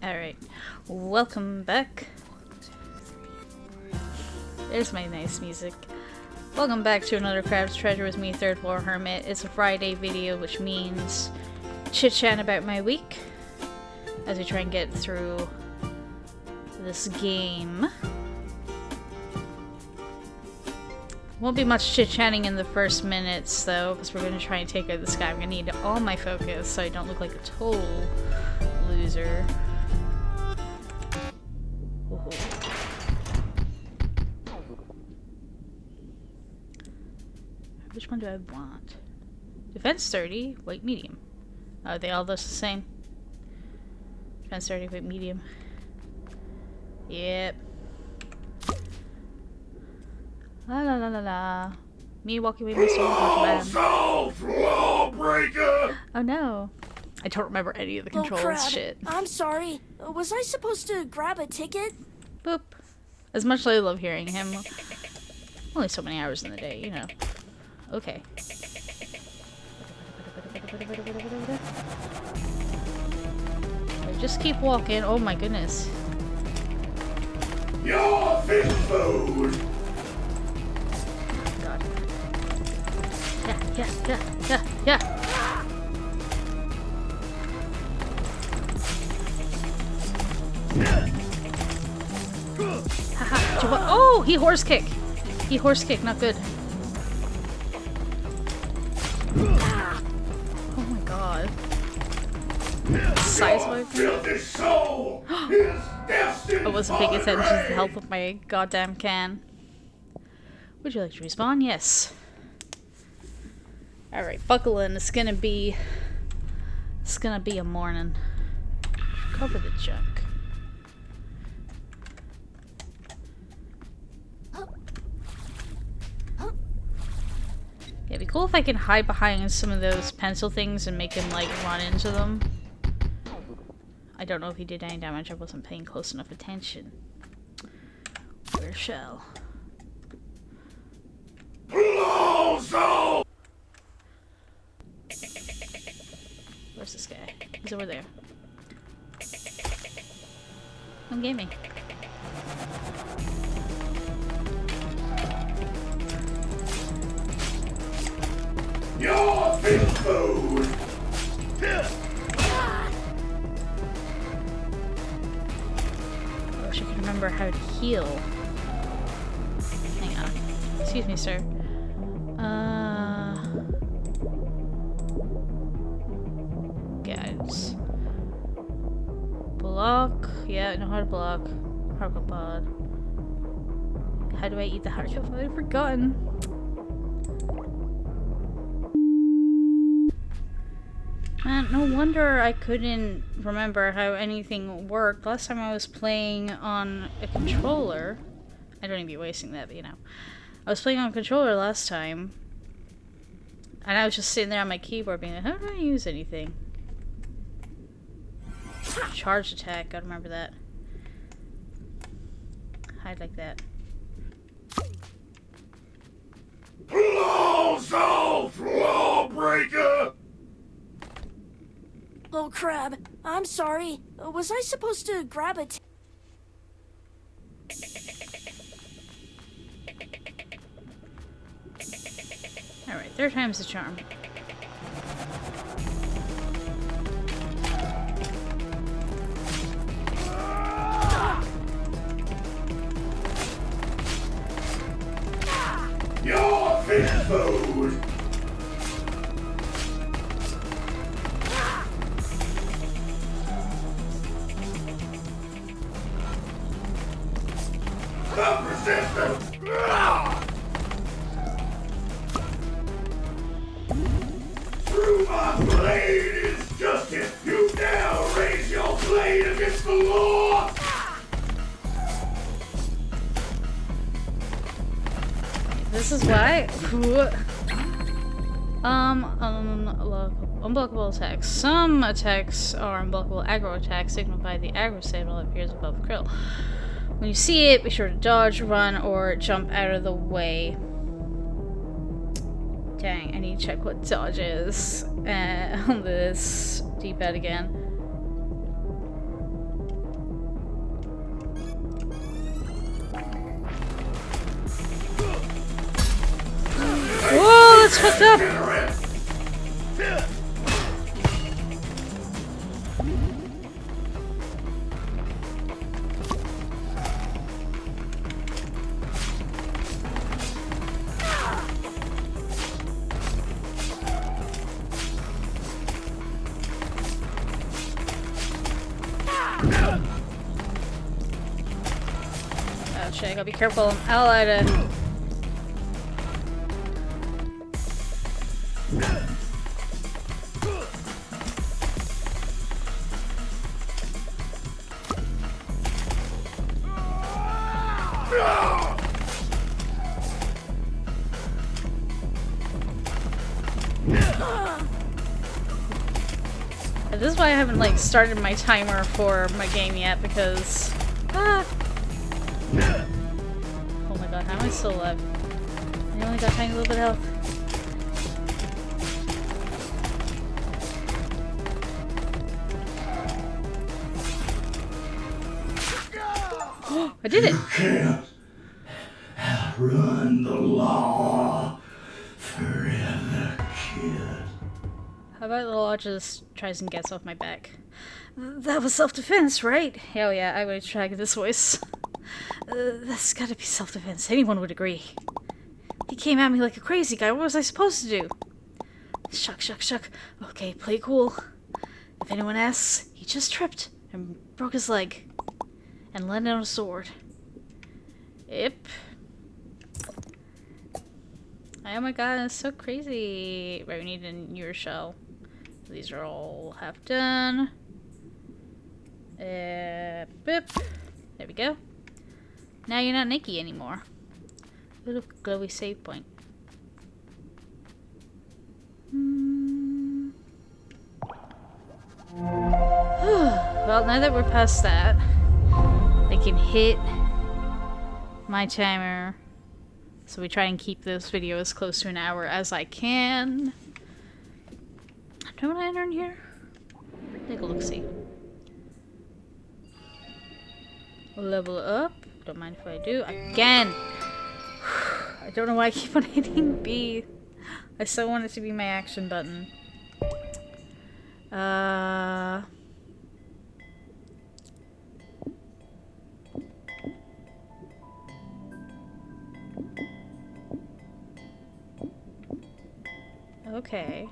Alright, welcome back. There's my nice music. Welcome back to another Crab's Treasure with me, Third Floor Hermit. It's a Friday video, which means chit-chat about my week as we try and get through this game. Won't be much chit-chatting in the first minutes, though, because we're going to try and take out this guy. I'm going to need all my focus so I don't look like a total loser. Ooh. Which one do I want? Defense 30, weight medium. Oh, they all look the same. Defense 30, weight medium. Yep. La la la la la. Me walking away with my soul. Lawbreaker! Oh no. I don't remember any of the controls. Crab. Shit. I'm sorry. Was I supposed to grab a ticket? Boop. As much as I love hearing him. Only so many hours in the day, you know. Okay. Just keep walking. Oh my goodness. Your fish food! God. Yeah. Haha. Oh, he horse kick. He horse kick, not good. Oh my god. Size Your filthy soul is destined. I wasn't paying attention to the health of my goddamn can. Would you like to respawn? Yes. Alright, buckle in. It's gonna be a morning. Cover the junk. Yeah, it'd be cool if I can hide behind some of those pencil things and make him, like, run into them. I don't know if he did any damage. I wasn't paying close enough attention. Where shall? Clozo! Where's this guy? He's over there. Come get me. Your fish food! I wish I could remember how to heal. Hang on. Excuse me, sir. Guys. Block. Yeah, I know how to block. Hardcore pod. How do I eat the hardcore pod? I've forgotten. Man, no wonder I couldn't remember how anything worked. Last time I was playing on a controller. I don't even be wasting that, but you know. I was playing on a controller last time. And I was just sitting there on my keyboard being like, how do I use anything? Charge attack, gotta remember that. Hide like that. Clozo, Lawbreaker! Oh, Crab. I'm sorry. Was I supposed to grab a ticket? Alright, third time's the charm. Your fish food! Stop resistance! Through my blade is justice! You dare raise your blade against the law! This is why. Unblockable attacks. Some attacks are unblockable aggro attacks, signaled by the aggro symbol that appears above Krill. When you see it, be sure to dodge, run, or jump out of the way. Dang, I need to check what dodge is on this D-pad again. that's fucked up! Oh shit, I gotta be careful. I'm allied. This is why I haven't like started my timer for my game yet, because oh my god, how am I still alive? I only got a tiny little bit of health. I did it! You can't outrun the law forever, kid. How about the law just tries and gets off my back? That was self-defense, right? Hell yeah, I would try this voice. That's gotta be self-defense. Anyone would agree. He came at me like a crazy guy. What was I supposed to do? Shuck, shuck, shuck. Okay, play cool. If anyone asks, he just tripped and broke his leg. And landed on a sword. Yep. Oh my god, it's so crazy. Right, we need a newer shell. These are all half done. Boop. There we go. Now you're not Nikki anymore. Little glowy save point. Well, now that we're past that, I can hit my timer. So we try and keep this video as close to an hour as I can. Do you know what I enter in here? Take a look-see. Level up. Don't mind if I do. Again! I don't know why I keep on hitting B. I still want it to be my action button. Okay.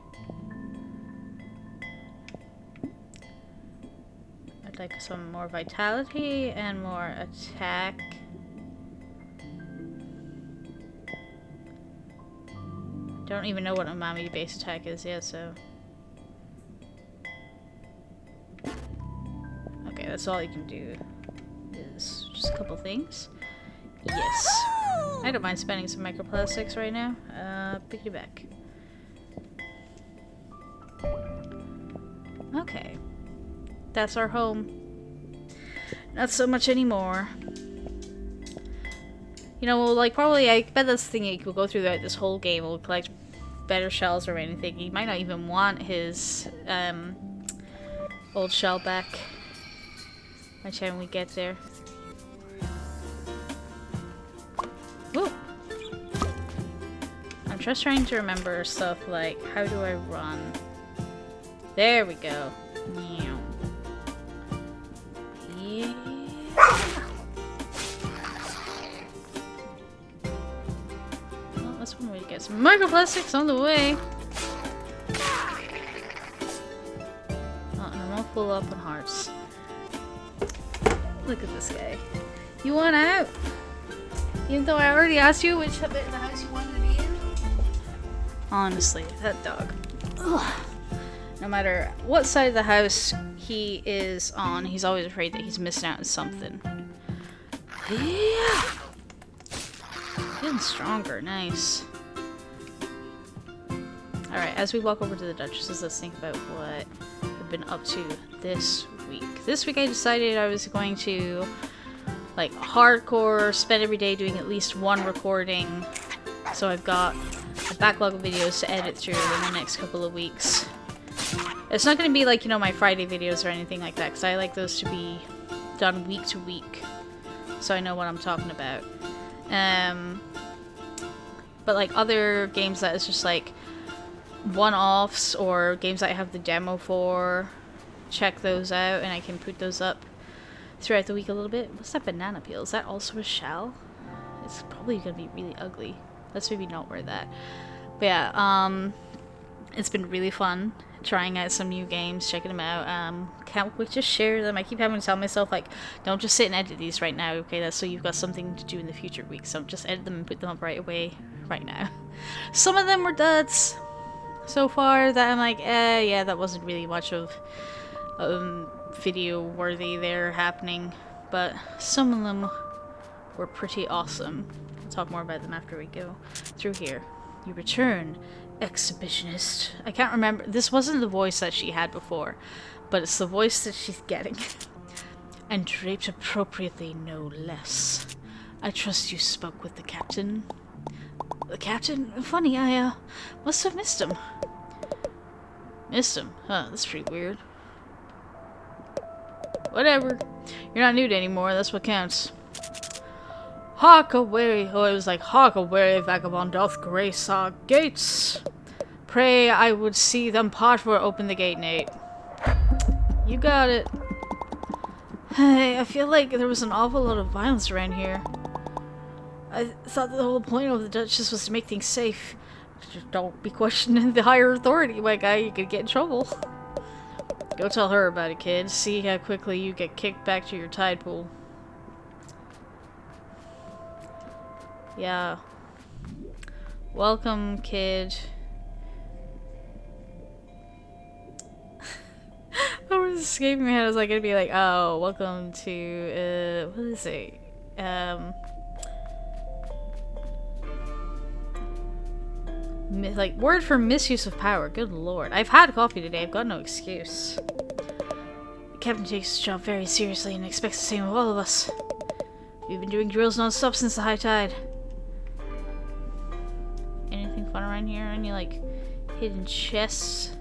I'd like some more vitality and more attack. Don't even know what uMaMi base attack is yet, so... Okay, that's all you can do. Is just a couple things. Yes. I don't mind spending some microplastics right now. Pick you back. Okay. That's our home. Not so much anymore. You know, like, probably, I bet that's the thing, he will go through this whole game, will collect better shells or anything. He might not even want his, old shell back by the time we get there. Woo! I'm just trying to remember stuff like, how do I run? There we go. Meow. Yeah. Well, that's one way to get some microplastics on the way. Oh, and I'm all full up on hearts. Look at this guy. You want out? Even though I already asked you which bit of the house you wanted to be in? Honestly, that dog. Ugh. No matter what side of the house he is on, he's always afraid that he's missing out on something. Yeah! Getting stronger, nice. Alright, as we walk over to the Duchess's, let's think about what we've been up to this week. This week I decided I was going to, like, hardcore spend every day doing at least one recording. So I've got a backlog of videos to edit through in the next couple of weeks. It's not going to be like, you know, my Friday videos or anything like that, because I like those to be done week to week, so I know what I'm talking about. But like other games that is just like one-offs or games that I have the demo for, check those out and I can put those up throughout the week a little bit. What's that banana peel? Is that also a shell? It's probably gonna be really ugly. Let's maybe not wear that. But yeah, it's been really fun trying out some new games, checking them out. Can't wait to share them. I keep having to tell myself, like, don't just sit and edit these right now, okay? That's so you've got something to do in the future weeks. So just edit them and put them up right away, right now. Some of them were duds so far that I'm like, yeah, that wasn't really much of video worthy there happening. But some of them were pretty awesome. I'll talk more about them after we go through here. You return, exhibitionist. I can't remember. This wasn't the voice that she had before, but it's the voice that she's getting. And draped appropriately, no less. I trust you spoke with the captain. The captain? Funny, I must have missed him. Missed him? Huh, that's pretty weird. Whatever. You're not nude anymore, that's what counts. Hark away! Oh, it was like, hark away, vagabond doth grace our gates. Pray I would see them part for open the gate, Nate. You got it. Hey, I feel like there was an awful lot of violence around here. I thought the whole point of the Duchess was to make things safe. Just don't be questioning the higher authority, my guy. You could get in trouble. Go tell her about it, kid. See how quickly you get kicked back to your tide pool. Yeah. Welcome, kid. I was escaping my head. I was like, it'd be like, oh, welcome to, what is it? Like, word for misuse of power. Good lord. I've had coffee today. I've got no excuse. The captain takes his job very seriously and expects the same of all of us. We've been doing drills non-stop since the high tide. Anything fun around here? Any, like, hidden chests?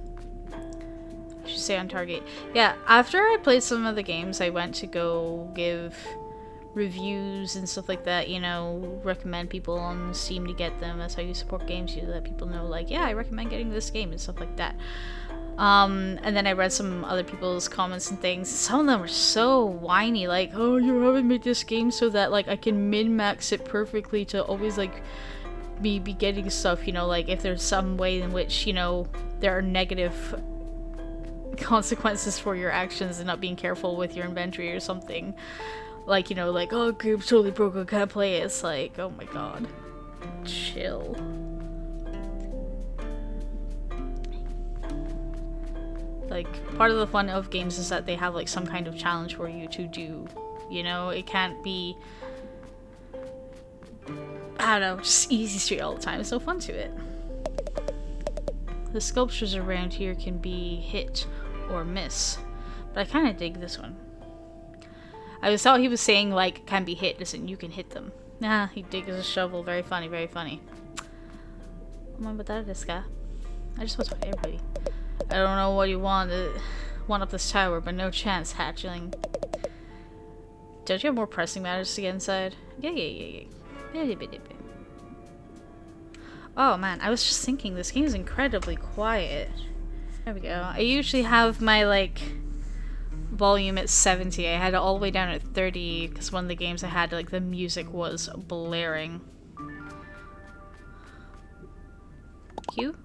I should say on target. Yeah, after I played some of the games, I went to go give reviews and stuff like that, you know, recommend people on Steam to get them. That's how you support games. You let people know, like, yeah, I recommend getting this game and stuff like that. And then I read some other people's comments and things. Some of them were so whiny, like, oh, you haven't made this game so that, like, I can min-max it perfectly to always, like, be getting stuff, you know, like, if there's some way in which, you know, there are negative consequences for your actions and not being careful with your inventory or something. Like, you know, like, oh, game's totally broken, can't play it. It's like, oh my god. Chill. Like, part of the fun of games is that they have, like, some kind of challenge for you to do. You know, it can't be, I don't know, just easy street all the time. It's so fun to it. The sculptures around here can be hit or miss, but I kind of dig this one. I thought he was saying, like, can be hit, listen, you can hit them. Nah, he digs a shovel. Very funny, very funny. I just want to talk to everybody. I don't know what you want up this tower, but no chance, hatchling. Don't you have more pressing matters to get inside? Yeah. Oh man, I was just thinking, this game is incredibly quiet. There we go. I usually have my, like, volume at 70. I had it all the way down at 30 because one of the games I had, like, the music was blaring. You?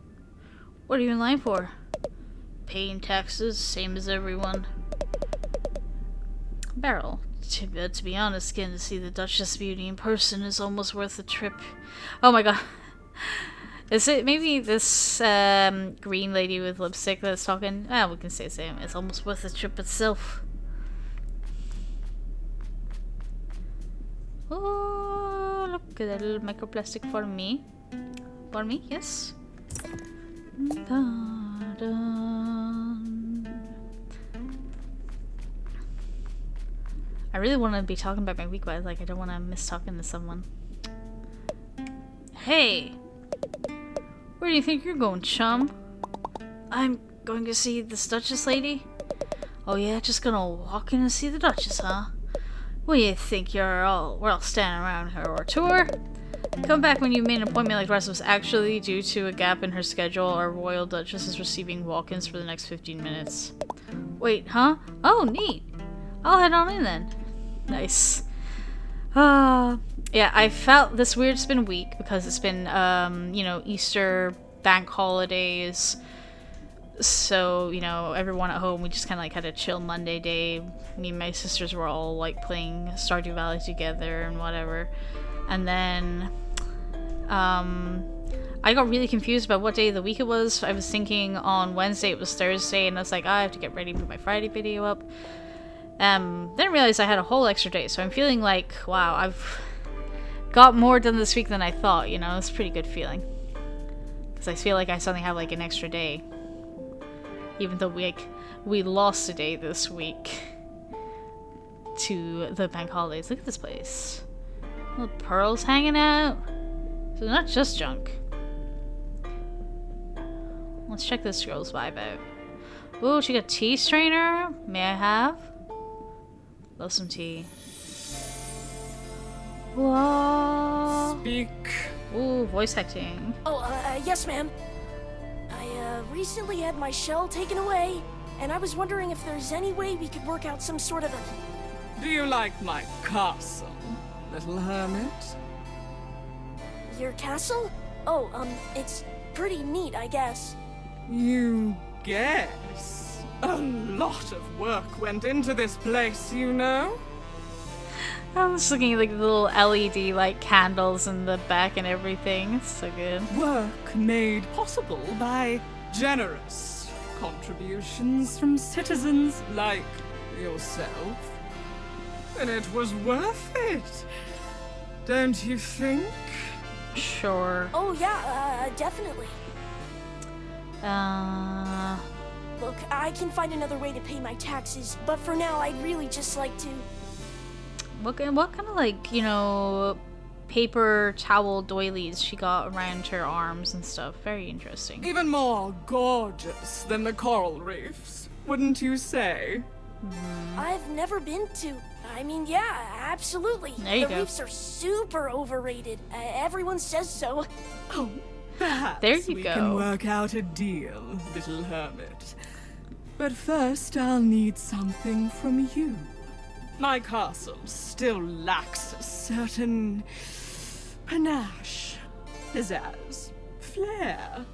What are you in line for? Paying taxes, same as everyone. Beryl, to be honest, getting to see the Duchess Beauty in person is almost worth the trip. Oh my god. Is it maybe this green lady with lipstick that's talking? Ah, we can say the same. It's almost worth the trip itself. Oh, look at that little microplastic for me. For me, yes. I really want to be talking about my week, but like I don't want to miss talking to someone. Hey! Where do you think you're going, chum? I'm going to see this Duchess lady. Oh yeah, just gonna walk in and see the Duchess, huh? What do you think we're all standing around here or tour? Come back when you made an appointment like the rest was actually due to a gap in her schedule. Our Royal Duchess is receiving walk-ins for the next 15 minutes. Wait, huh? Oh, neat. I'll head on in then. Nice. Yeah, I felt this weird spin week because it's been, you know, Easter, bank holidays. So, you know, everyone at home, we just kind of like had a chill Monday day. Me and my sisters were all like playing Stardew Valley together and whatever. And then, I got really confused about what day of the week it was. I was thinking on Wednesday it was Thursday, and I was like, I have to get ready to put my Friday video up. Then I realized I had a whole extra day, so I'm feeling like, wow, I've got more done this week than I thought, you know? It's a pretty good feeling. Because I feel like I suddenly have like an extra day. Even though we lost a day this week to the bank holidays. Look at this place. Little pearls hanging out. So not just junk. Let's check this girl's vibe out. Ooh, she got tea strainer. May I have? Love some tea. Whoa. Speak. Ooh, voice acting. Oh, yes, ma'am. I recently had my shell taken away, and I was wondering if there's any way we could work out some sort of a... Do you like my castle, little hermit? Your castle? Oh, it's pretty neat, I guess. You guess? A lot of work went into this place, you know? I'm just looking at like the little LED like candles in the back and everything. It's so good. Work made possible by generous contributions from citizens like yourself. And it was worth it, don't you think? Sure. Oh, yeah, definitely. Look, I can find another way to pay my taxes, but for now, I'd really just like to... What kind of like, you know, paper towel doilies she got around her arms and stuff. Very interesting. Even more gorgeous than the coral reefs, wouldn't you say? I've never been to... I mean, yeah, absolutely. There you the go. reefs are super overrated. Everyone says so. Oh, perhaps There you we go. can work out a deal, little hermit. But first, I'll need something from you. My castle still lacks a certain panache, pizzazz, flair.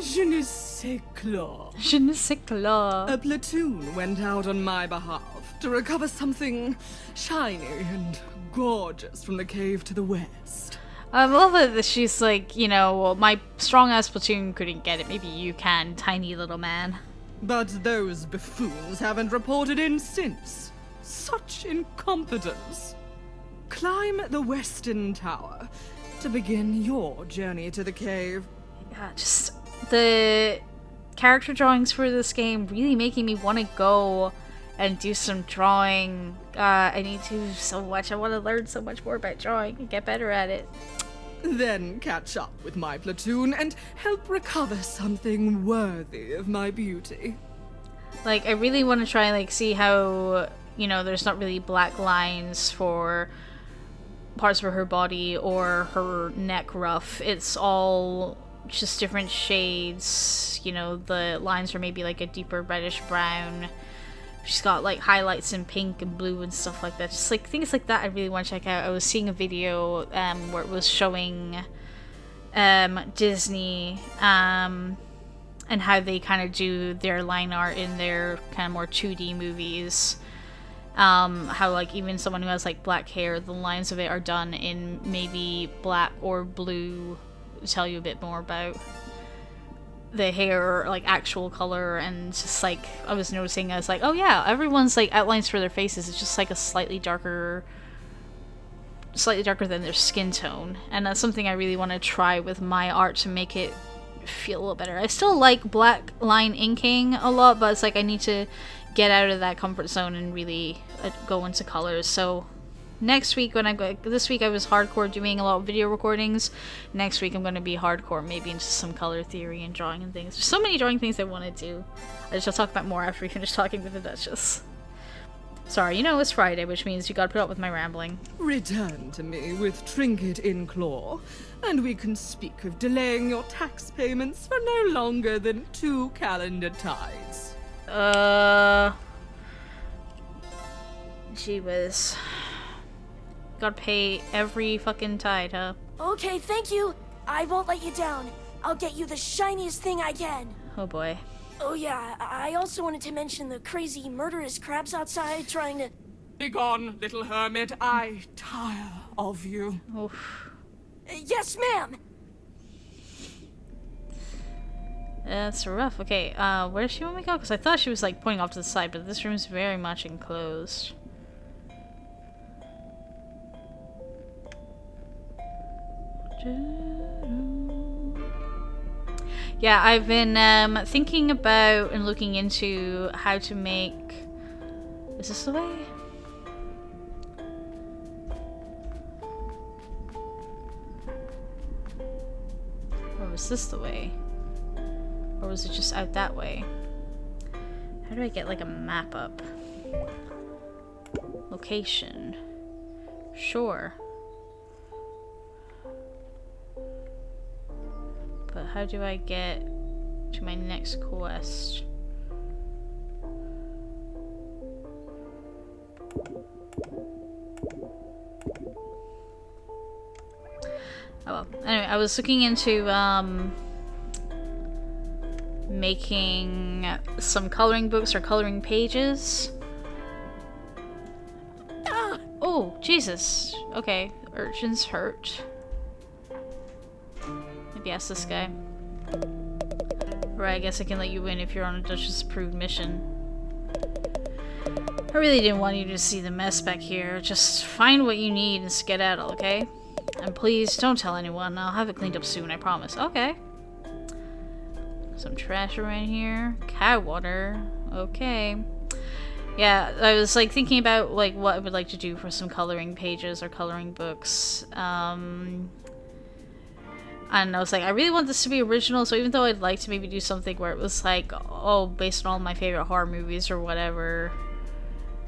Je ne sais quoi. Je ne sais quoi. A platoon went out on my behalf to recover something shiny and gorgeous from the cave to the west. I love it that she's like, you know, well, my strong ass platoon couldn't get it. Maybe you can, tiny little man. But those buffoons haven't reported in since. Such incompetence. Climb the western tower to begin your journey to the cave. Yeah, just the character drawings for this game really making me want to go and do some drawing. I need to so much. I want to learn so much more about drawing and get better at it. Then catch up with my platoon and help recover something worthy of my beauty. Like, I really want to try, like, see how, you know, there's not really black lines for parts of her body or her neck ruff. It's all just different shades. You know, the lines are maybe like a deeper reddish brown. She's got like highlights in pink and blue and stuff like that. Just like things like that I really want to check out. I was seeing a video where it was showing Disney and how they kind of do their line art in their kind of more 2D movies. How like even someone who has like black hair, the lines of it are done in maybe black or blue to tell you a bit more about the hair, like actual color. And just like I was noticing, I was like, oh yeah, everyone's like outlines for their faces is just like a slightly darker than their skin tone, and that's something I really want to try with my art to make it feel a little better. I still like black line inking a lot, but it's like I need to get out of that comfort zone and really go into colors. So next week this week I was hardcore doing a lot of video recordings. Next week I'm going to be hardcore maybe into some color theory and drawing and things. There's so many drawing things I want to do. I just will talk about more after we finish talking with the Duchess. Sorry, you know it's Friday, which means you gotta put up with my rambling. Return to me with trinket in claw, and we can speak of delaying your tax payments for no longer than 2 calendar tides. Gee whiz. Gotta pay every fucking tide, huh? Okay, thank you. I won't let you down. I'll get you the shiniest thing I can. Oh boy. Oh yeah, I also wanted to mention the crazy murderous crabs outside trying to... Begone, little hermit. I tire of you. Oof. Yes, ma'am! That's rough. Okay, where does she want me to go? Because I thought she was like pointing off to the side, but this room's very much enclosed. Yeah, I've been thinking about and looking into how to make... Is this the way? Or was this the way? Or was it just out that way? How do I get like a map up? Location. Sure. But how do I get to my next quest? Oh well. Anyway, I was looking into making some coloring books or coloring pages. Oh, Jesus. Okay, urchins hurt. Maybe ask this guy. Right, I guess I can let you in if you're on a Duchess approved mission. I really didn't want you to see the mess back here. Just find what you need and skedaddle, okay? And please don't tell anyone. I'll have it cleaned up soon, I promise. Okay. Some trash around here. Cow water. Okay. Yeah, I was like thinking about like what I would like to do for some coloring pages or coloring books. And I was like, I really want this to be original, so even though I'd like to maybe do something where it was like, oh, based on all my favorite horror movies or whatever,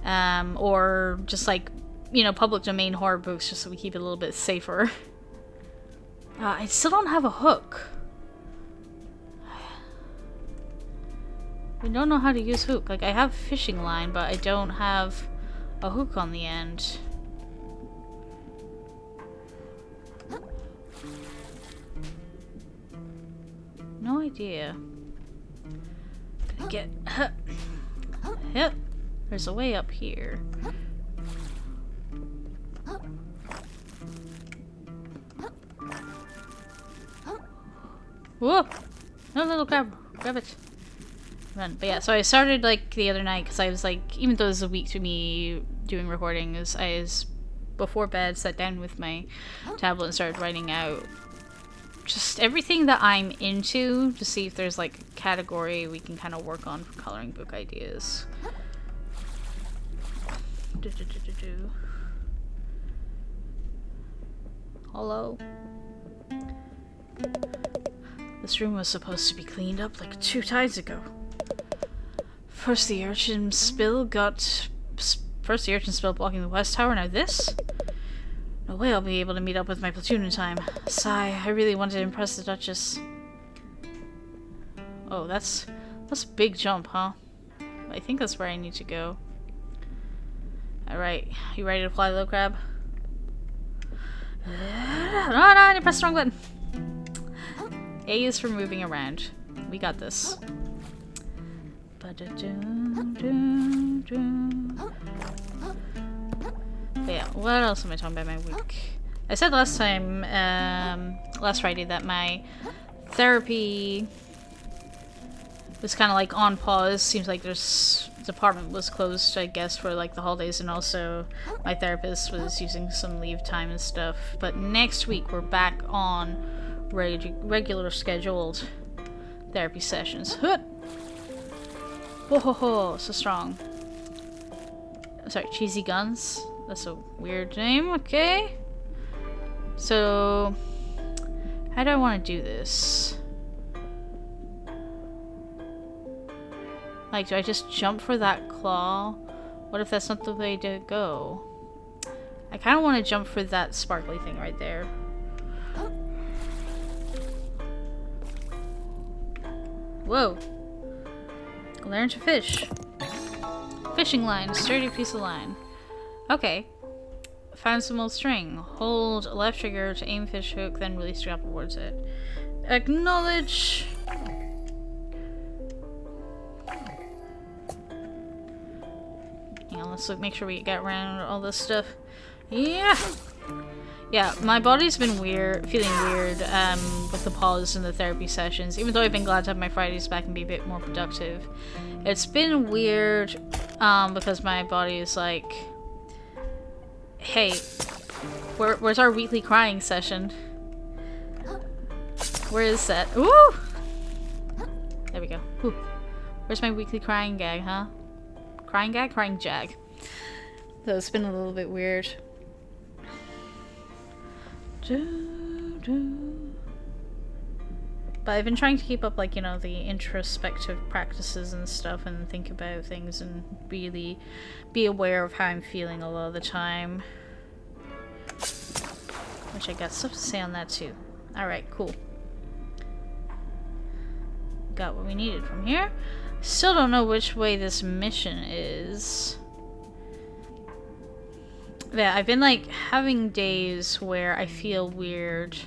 or just like, you know, public domain horror books, just so we keep it a little bit safer. I still don't have a hook. I don't know how to use hook. Like, I have fishing line, but I don't have a hook on the end. No idea. Gonna get... Yep. There's a way up here. Whoa! No, little crab. Grab it. Run. But yeah, so I started like the other night because I was like, even though this is a week to me doing recordings, I was before bed sat down with my tablet and started writing out just everything that I'm into to see if there's like a category we can kind of work on for coloring book ideas. Hello? This room was supposed to be cleaned up like 2 tides ago. First the urchin spill blocking the west tower, now this? No way I'll be able to meet up with my platoon in time. Sigh, I really wanted to impress the Duchess. Oh, that's a big jump, huh? I think that's where I need to go. Alright, you ready to fly, little crab? No, I didn't press the wrong button. A is for moving around. We got this. But yeah, what else am I talking about my week? I said last time, last Friday, that my therapy was kind of like on pause. Seems like there's department was closed, I guess, for like the holidays, and also my therapist was using some leave time and stuff. But next week we're back on regular scheduled therapy sessions. Whoa, ho, ho, so strong. Sorry, Cheesy Guns. That's a weird name. Okay. So, how do I want to do this? Like, do I just jump for that claw? What if that's not the way to go? I kind of want to jump for that sparkly thing right there. Whoa. Learn to fish. Fishing line. Sturdy piece of line. Okay. Find some old string. Hold left trigger to aim fish hook, then release drop towards it. Acknowledge. Hang on, let's make sure we get around all this stuff. Yeah! Yeah, my body's been feeling weird with the pause in the therapy sessions, even though I've been glad to have my Fridays back and be a bit more productive. It's been weird because my body is like, hey, where's our weekly crying session? Where is that? Woo! There we go. Whew. Where's my weekly crying gag, huh? Crying gag? Crying jag. So it's been a little bit weird. But I've been trying to keep up, like, you know, the introspective practices and stuff and think about things and really be aware of how I'm feeling a lot of the time. Which I got stuff to say on that too. Alright, cool. Got what we needed from here. Still don't know which way this mission is. Yeah, I've been like having days where I feel weird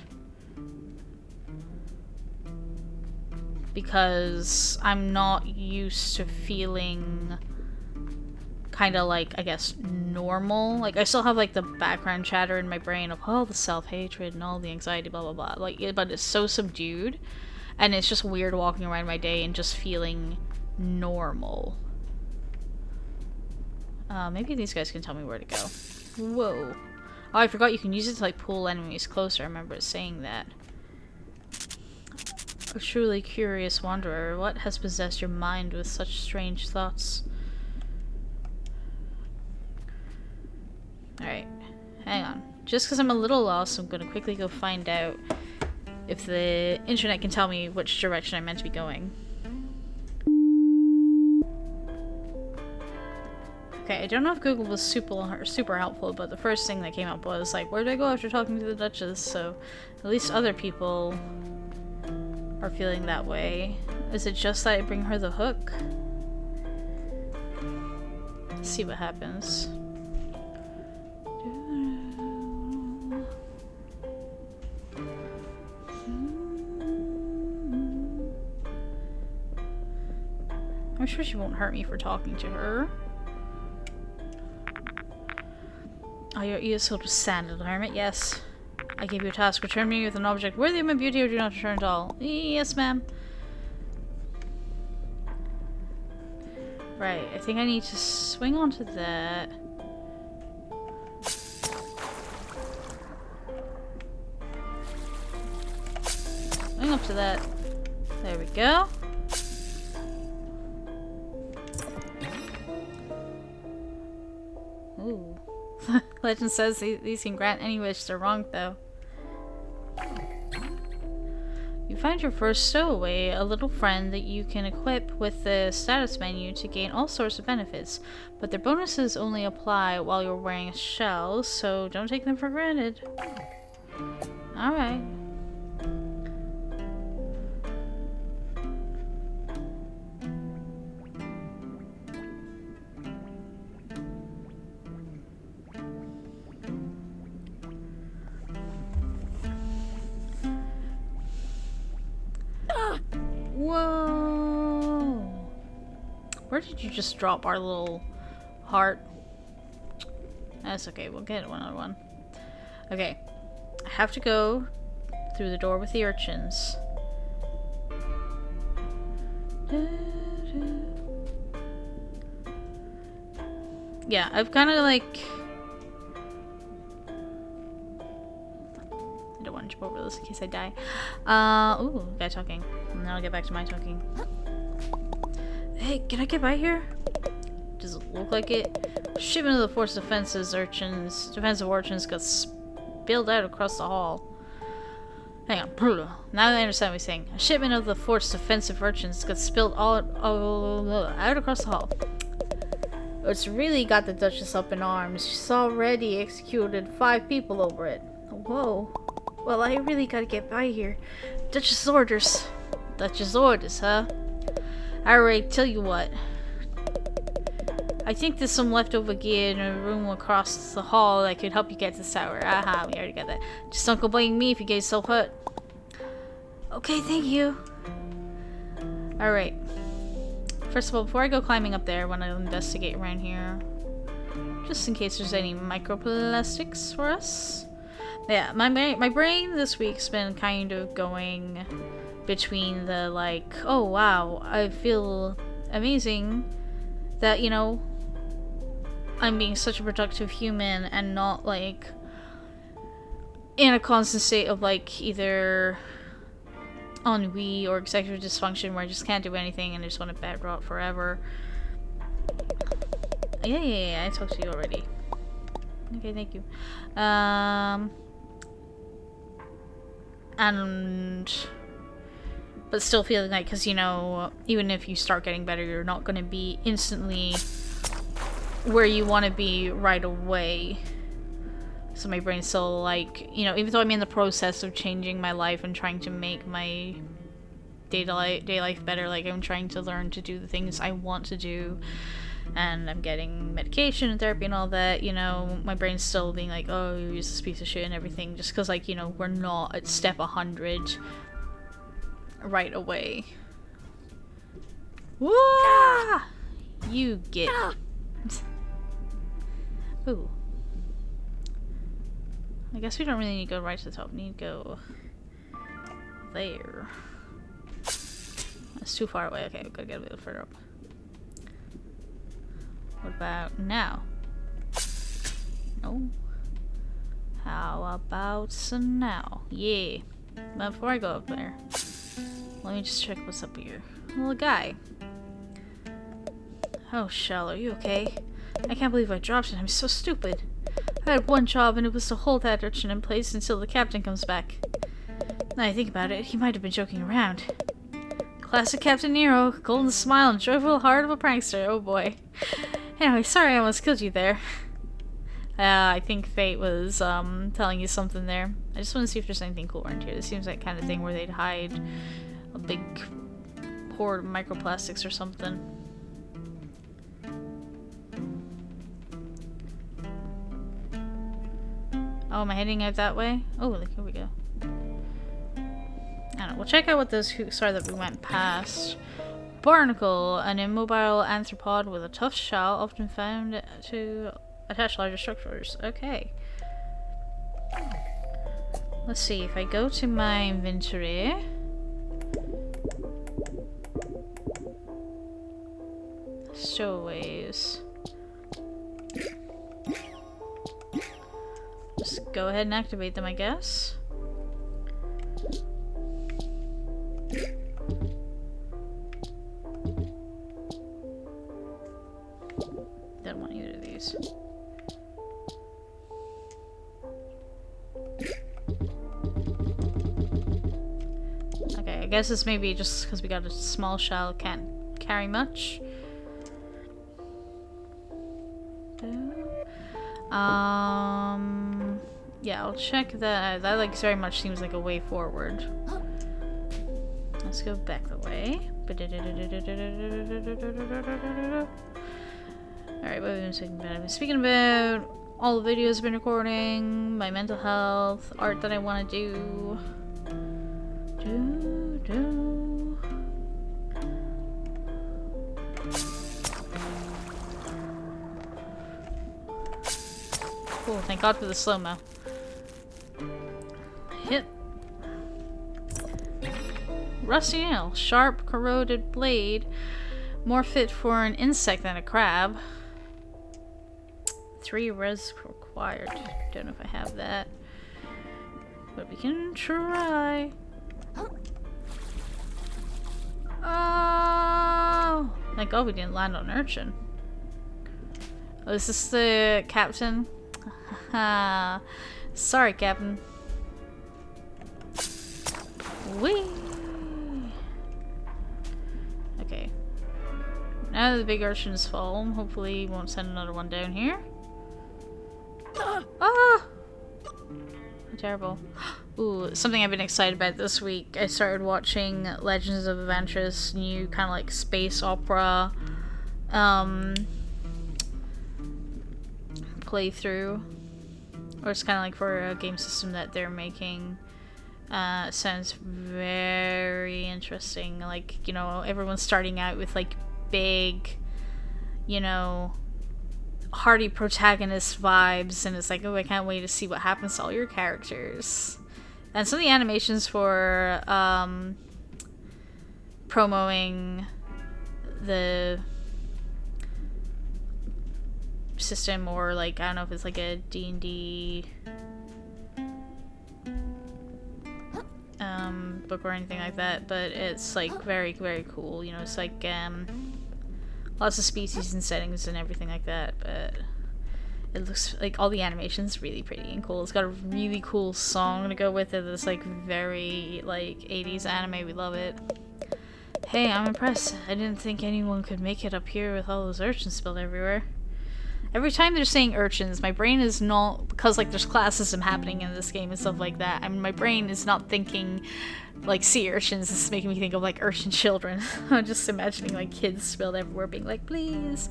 because I'm not used to feeling kind of like, I guess, normal. Like, I still have like the background chatter in my brain of all the self-hatred and all the anxiety, blah blah blah. Like, but it's so subdued, and it's just weird walking around my day and just feeling normal. Maybe these guys can tell me where to go. Whoa. Oh, I forgot you can use it to, like, pull enemies closer. I remember it saying that. A truly curious wanderer, what has possessed your mind with such strange thoughts? Alright. Hang on. Just because I'm a little lost, I'm going to quickly go find out if the internet can tell me which direction I'm meant to be going. Okay, I don't know if Google was super helpful, but the first thing that came up was like, where do I go after talking to the Duchess? So at least other people are feeling that way. Is it just that I bring her the hook? Let's see what happens. I'm sure she won't hurt me for talking to her. Are your ears filled with sand, little hermit? Yes. I gave you a task. Return me with an object worthy of my beauty or do not return at all. Yes, ma'am. Right, I think I need to swing onto that. Swing up to that. There we go. Ooh. Legend says these can grant any wish. They're wrong, though. You find your first stowaway, a little friend that you can equip with the status menu to gain all sorts of benefits, but their bonuses only apply while you're wearing a shell, so don't take them for granted. Alright. Whoa! Where did you just drop our little heart? That's okay, we'll get another one. Okay, I have to go through the door with the urchins. Yeah, I've kind of like... I don't want to jump over this in case I die. Ooh, guy talking. And then I'll get back to my talking. Hey, can I get by here? Does it look like it? Shipment of the Force defensive urchins got spilled out across the hall. Hang on. Now that I understand what he's saying. A shipment of the Force defensive urchins got spilled out across the hall. It's really got the Duchess up in arms. She's already executed 5 people over it. Whoa. Well, I really gotta get by here. Duchess orders. Duchess orders, huh? Alright, tell you what. I think there's some leftover gear in a room across the hall that could help you get to the tower. Aha, we already got that. Just don't go blaming me if you get yourself hurt. Okay, thank you. Alright. First of all, before I go climbing up there, I want to investigate around here. Just in case there's any microplastics for us. Yeah, my brain this week's been kind of going between the like, oh wow, I feel amazing that, you know, I'm being such a productive human and not like in a constant state of like either ennui or executive dysfunction where I just can't do anything and I just want to bed rot forever. Yeah, I talked to you already. Okay, thank you. But still feeling like, because, you know, even if you start getting better, you're not going to be instantly where you want to be right away. So my brain's still like, you know, even though I'm in the process of changing my life and trying to make my day life better, like I'm trying to learn to do the things I want to do, and I'm getting medication and therapy and all that, you know, my brain's still being like, oh, you're this piece of shit and everything, just because, like, you know, we're not at step 100 right away. Whoa! You get ooh. I guess we don't really need to go right to the top. We need to go there. That's too far away. Okay, we've got to get a bit further up. What about now? No. How about now? Yeah. But before I go up there, let me just check what's up here. Little guy. Oh, Shell, are you okay? I can't believe I dropped it. I'm so stupid. I had one job and it was to hold that urchin in place until the captain comes back. Now I think about it, he might have been joking around. Classic Captain Nero, golden smile and joyful heart of a prankster, oh boy. Anyway, sorry I almost killed you there. I think Fate was telling you something there. I just want to see if there's anything cool around here. This seems like kind of thing where they'd hide a big hoard of microplastics or something. Oh, am I heading out that way? Oh, look, here we go. I don't know. We'll check out what those hooks are that we went past. Barnacle, an immobile arthropod with a tough shell, often found to attach larger structures. Okay. Let's see, if I go to my inventory... Stowaways. Just go ahead and activate them, I guess. Don't want either of these. Okay, I guess it's maybe just because we got a small shell, can't carry much. Yeah, I'll check that. That like very much seems like a way forward. Let's go back the way. Alright, what have we been speaking about? I've been speaking about all the videos I've been recording, my mental health, art that I want to do. Cool, thank God for the slow-mo. Hit. Rusty nail. Sharp, corroded blade. More fit for an insect than a crab. 3 res required. Don't know if I have that. But we can try. Oh! Thank God we didn't land on urchin. Oh, is this the captain? Sorry, Captain. Whee! Okay. Now the big urchins fall. Hopefully, won't send another one down here. Ah! How terrible. Ooh, something I've been excited about this week. I started watching Legends of Adventurous, new kind of like space opera playthrough. Or it's kind of like for a game system that they're making. Sounds very interesting. Like, you know, everyone's starting out with like big, you know, hearty protagonist vibes, and it's like, oh, I can't wait to see what happens to all your characters. And some of the animations for promoting the system, or like, I don't know if it's like a D&D book or anything like that, but it's like very, very cool. You know, it's like lots of species and settings and everything like that, but it looks like all the animation's really pretty and cool. It's got a really cool song to go with it that's like very like 80s anime. We love it. Hey, I'm impressed. I didn't think anyone could make it up here with all those urchins spilled everywhere. Every time they're saying urchins, my brain is not, because like there's classism happening in this game and stuff like that, I mean, my brain is not thinking like sea urchins. It's making me think of like urchin children. I'm just imagining like kids spilled everywhere being like, please,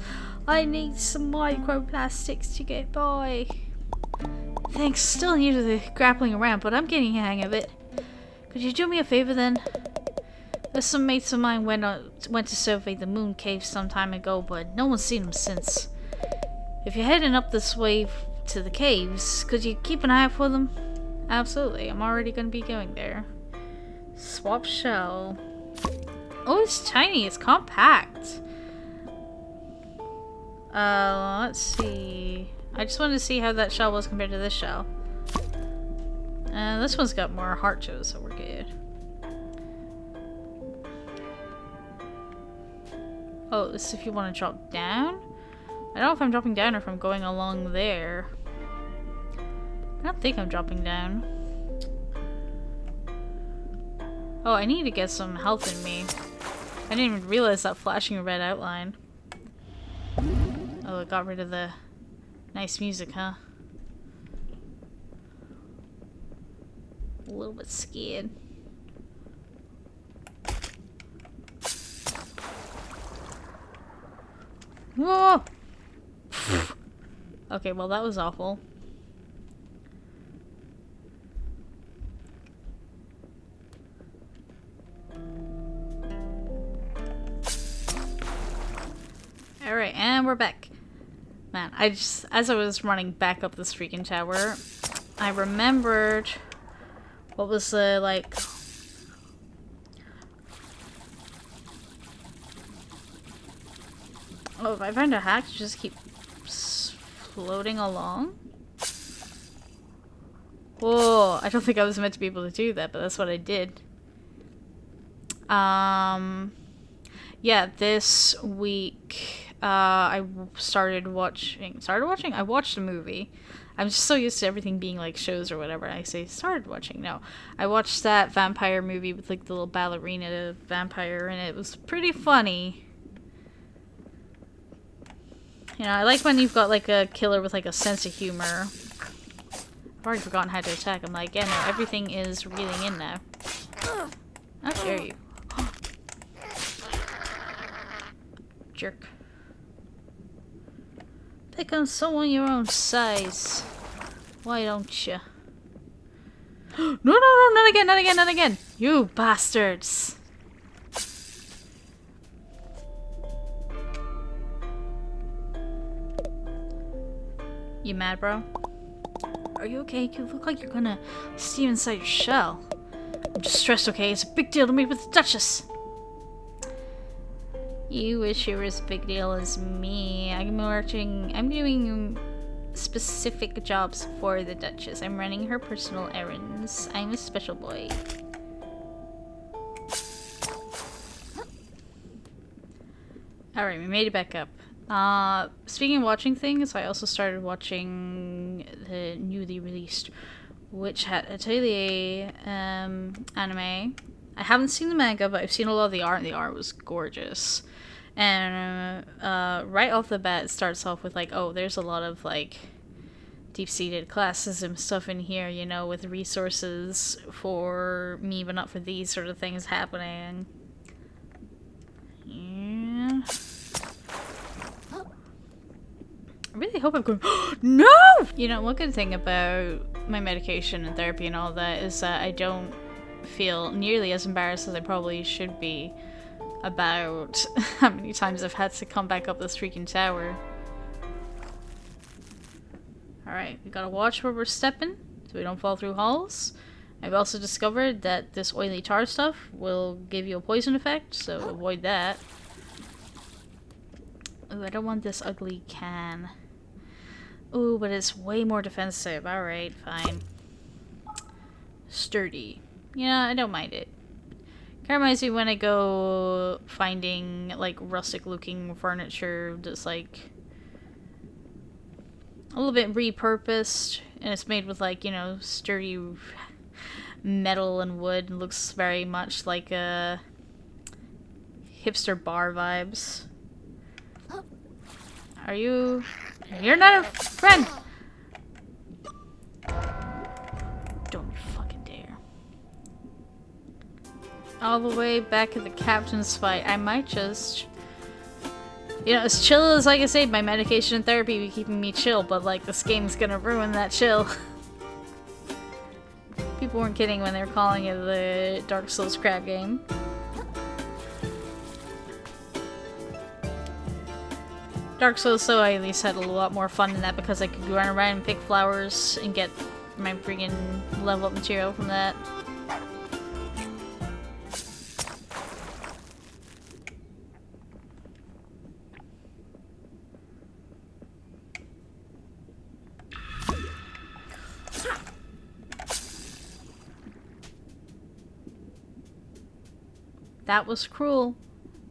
I need some microplastics to get by. Thanks, still new to the grappling around, but I'm getting a hang of it. Could you do me a favor then? There's some mates of mine went to survey the moon cave some time ago, but no one's seen them since. If you're heading up this way to the caves, could you keep an eye out for them? Absolutely, I'm already going to be going there. Swap shell. Oh, it's tiny, it's compact. Let's see. I just wanted to see how that shell was compared to this shell. This one's got more heart to it, so we're good. Oh, this is if you want to drop down? I don't know if I'm dropping down or if I'm going along there. I don't think I'm dropping down. Oh, I need to get some health in me. I didn't even realize that flashing red outline. Oh, it got rid of the nice music, huh? A little bit scared. Whoa! Okay, well that was awful. Alright, and we're back. Man, as I was running back up this freaking tower, I remembered what was the, like... Oh, if I find a hack to just keep floating along? Whoa, I don't think I was meant to be able to do that, but that's what I did. Yeah, this week, I watched a movie. I'm just so used to everything being like shows or whatever. I say started watching. No, I watched that vampire movie with like the little ballerina vampire, and it was pretty funny. You know, I like when you've got like a killer with like a sense of humor. I've already forgotten how to attack. I'm like, yeah, no, everything is reeling in now. How dare you? Jerk. Pick on someone your own size. Why don't you? No, no, no, not again, not again, not again! You bastards! You mad, bro? Are you okay? You look like you're gonna steam inside your shell. I'm just stressed, okay? It's a big deal to meet with the Duchess. You wish you were as big deal as me. I'm doing specific jobs for the Duchess. I'm running her personal errands. I'm a special boy. Alright, we made it back up. Speaking of watching things, I also started watching the newly released Witch Hat Atelier anime. I haven't seen the manga, but I've seen a lot of the art, and the art was gorgeous. And right off the bat, it starts off with like, oh, there's a lot of like deep-seated classism stuff in here, you know, with resources for me but not for these sort of things happening. Yeah. I really hope I'm going. No! You know, one good thing about my medication and therapy and all that is that I don't feel nearly as embarrassed as I probably should be about how many times I've had to come back up this freaking tower. Alright, we gotta watch where we're stepping so we don't fall through holes. I've also discovered that this oily tar stuff will give you a poison effect, so avoid that. Ooh, I don't want this ugly can. Ooh, but it's way more defensive. Alright, fine. Sturdy. Yeah, I don't mind it. Kind of reminds me when I go finding, like, rustic-looking furniture that's, like, a little bit repurposed, and it's made with, like, you know, sturdy metal and wood, and looks very much like a hipster bar vibes. Are you... You're not a friend! Don't you fucking dare. All the way back at the captain's fight. I might just... You know, as chill as, like I say, my medication and therapy be keeping me chill, but, like, this game's gonna ruin that chill. People weren't kidding when they were calling it the Dark Souls crab game. Dark Souls, so I at least had a lot more fun in that because I could run around and pick flowers and get my freaking level up material from that. That was cruel.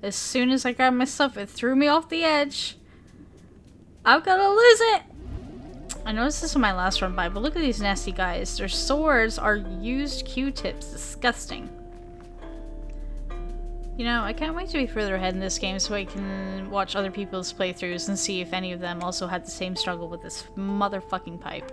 As soon as I grabbed my stuff, it threw me off the edge. I'm gonna lose it! I noticed this on my last run by, but look at these nasty guys. Their swords are used Q-tips. Disgusting. You know, I can't wait to be further ahead in this game so I can watch other people's playthroughs and see if any of them also had the same struggle with this motherfucking pipe.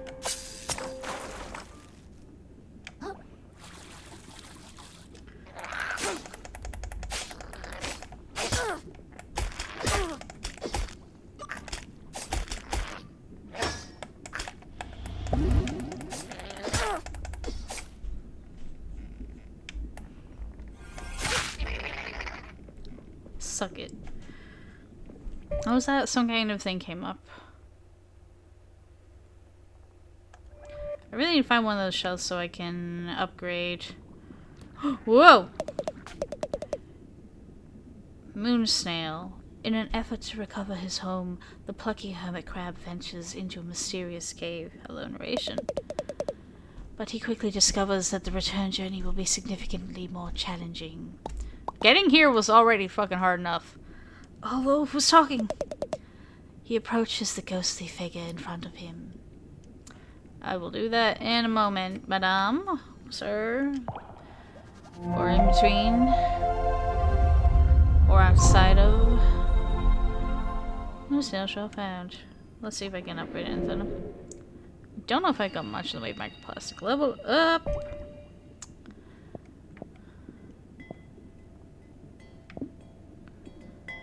Suck it. How was that? Some kind of thing came up. I really need to find one of those shells so I can upgrade. Whoa! Moon snail. In an effort to recover his home, the plucky hermit crab ventures into a mysterious cave. Hello, narration. But he quickly discovers that the return journey will be significantly more challenging. Getting here was already fucking hard enough. Oh, who's talking? He approaches the ghostly figure in front of him. I will do that in a moment, madame, sir. Or in between. Or outside of. No snail shell found. Let's see if I can upgrade anything. I don't know if I got much in the way of microplastic. Level up!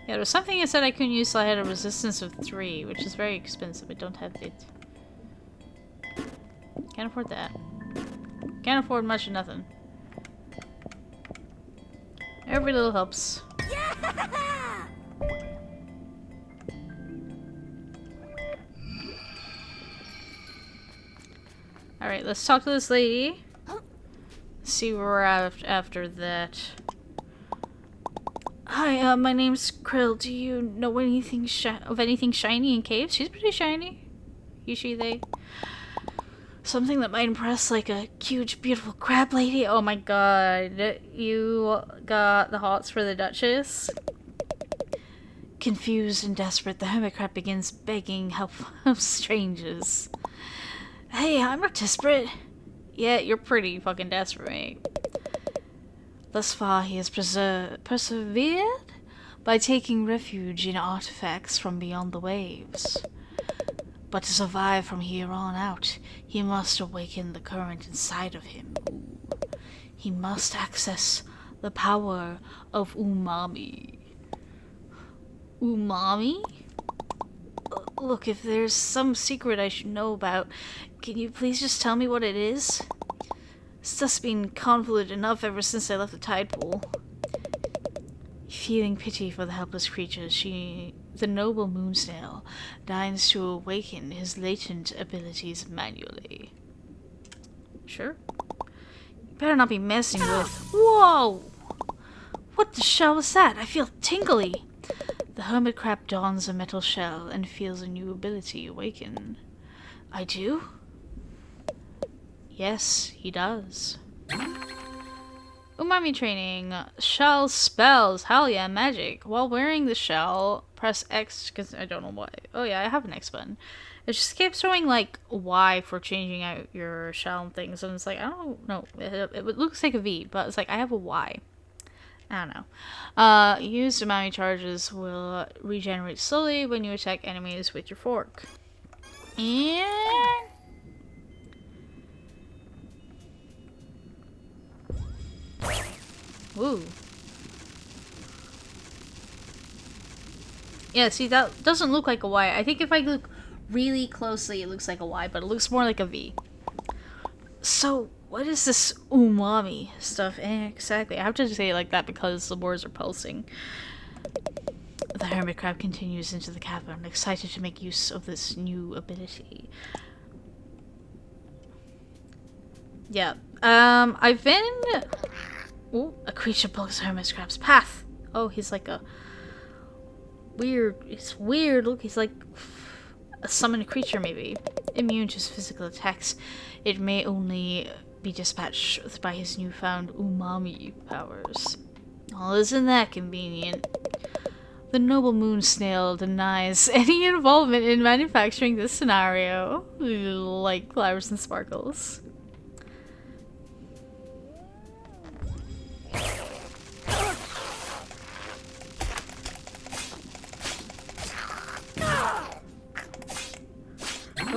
Yeah, there was something that said I couldn't use, so I had a resistance of 3, which is very expensive. I don't have it. Can't afford that. Can't afford much of nothing. Every little helps. Yeah! Alright, let's talk to this lady. See where we're at after that. Hi, my name's Krill. Do you know anything of anything shiny in caves? She's pretty shiny. He, she, they. Something that might impress, like a huge, beautiful crab lady. Oh my god. You got the hots for the Duchess? Confused and desperate, the hermit crab begins begging help of strangers. Hey, I'm not desperate. Yeah, you're pretty fucking desperate, mate. Thus far, he has persevered, by taking refuge in artifacts from beyond the waves. But to survive from here on out, he must awaken the current inside of him. He must access the power of uMaMi. uMaMi? Look, if there's some secret I should know about, can you please just tell me what it is? Stuff's been convoluted enough ever since I left the tide pool. Feeling pity for the helpless creatures, the noble moon snail, deigns to awaken his latent abilities manually. Sure. You better not be messing with... Whoa! What the shell was that? I feel tingly. The hermit crab dons a metal shell and feels a new ability awaken. I do? Yes, he does. uMaMi training. Shell spells. Hell yeah, magic. While wearing the shell, press X, because I don't know why. Oh yeah, I have an X button. It just keeps showing like Y for changing out your shell and things, and it's like, I don't know. It looks like a V, but it's like, I have a Y. I don't know. Used uMaMi charges will regenerate slowly when you attack enemies with your fork. And... Woo. Yeah, see, that doesn't look like a Y. I think if I look really closely, it looks like a Y, but it looks more like a V. So, what is this uMaMi stuff exactly? I have to say it like that because the words are pulsing. The hermit crab continues into the cavern, excited to make use of this new ability. Yeah. I've been... Ooh, a creature blocks the hermit crab's path. Oh, he's like a... Weird. It's weird. Look, he's like a summoned creature, maybe. Immune to his physical attacks. It may only be dispatched by his newfound uMaMi powers. Well, isn't that convenient? The noble moon snail denies any involvement in manufacturing this scenario. Like flowers and sparkles.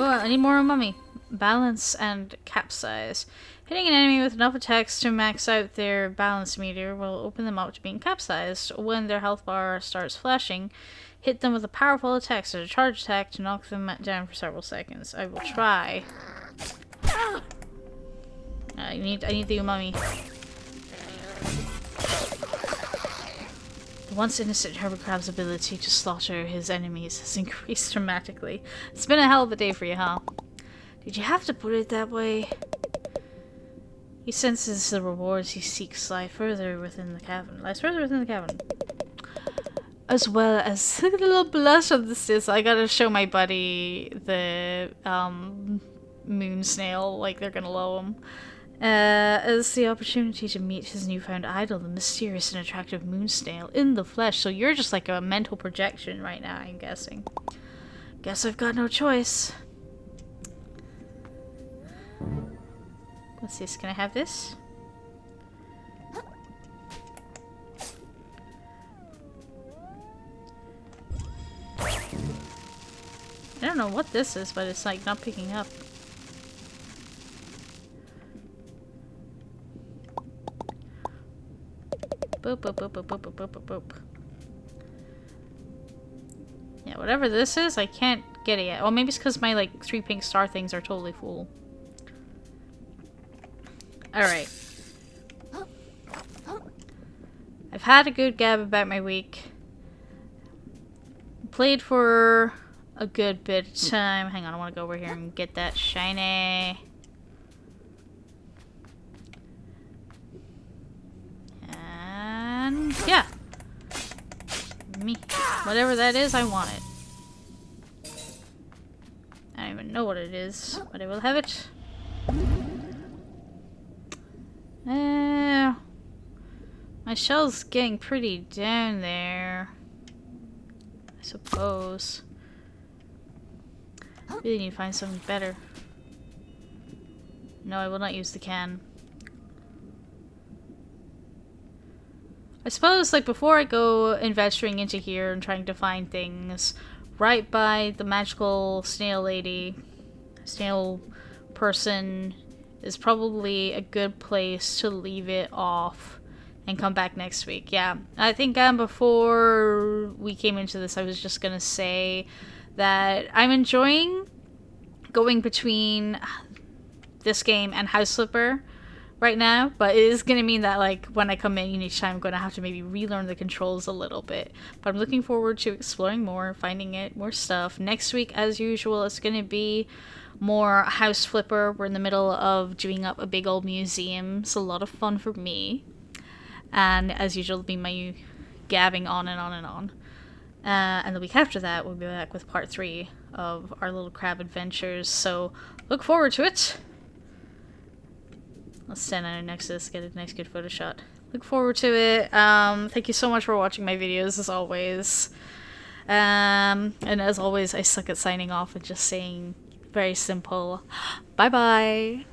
Oh, I need more uMaMi. Balance and capsize. Hitting an enemy with enough attacks to max out their balance meter will open them up to being capsized. When their health bar starts flashing, hit them with a powerful attack, so a charge attack to knock them down for several seconds. I will try. I need the uMaMi. The once innocent hermit crab's ability to slaughter his enemies has increased dramatically. It's been a hell of a day for you, huh? Did you have to put it that way? He senses the rewards he seeks lie further within the cavern. As well as look at the little blush of this. I gotta show my buddy the moon snail, like they're gonna love him. As the opportunity to meet his newfound idol, the mysterious and attractive moon snail, in the flesh. So you're just like a mental projection right now, I'm guessing. Guess I've got no choice. What's this? Can I have this? I don't know what this is, but it's like not picking up. Boop, boop, boop, boop, boop, boop, boop, boop, boop. Yeah, whatever this is, I can't get it yet. Well, maybe it's because my like 3 pink star things are totally full. Alright. I've had a good gab about my week. Played for a good bit of time. Hang on, I want to go over here and get that shiny. And yeah. Me. Whatever that is, I want it. I don't even know what it is, but I will have it. My shell's getting pretty down there, I suppose. Really need to find something better. No, I will not use the can. I suppose, like, before I go adventuring into here and trying to find things, right by the magical snail lady, snail person, is probably a good place to leave it off and come back next week. Yeah, I think before we came into this, I was just gonna say that I'm enjoying going between this game and House Flipper right now, but it is going to mean that, like, when I come in each time, I'm going to have to maybe relearn the controls a little bit. But I'm looking forward to exploring more, finding more stuff. Next week, as usual, it's going to be more House Flipper. We're in the middle of doing up a big old museum. It's a lot of fun for me. And as usual, it'll be my gabbing on and on and on. And the week after that, we'll be back with part 3 of our little crab adventures. So look forward to it. Let's stand out next to this, get a nice good photo shot. Look forward to it. Thank you so much for watching my videos, as always. And as always, I suck at signing off and just saying very simple, bye bye.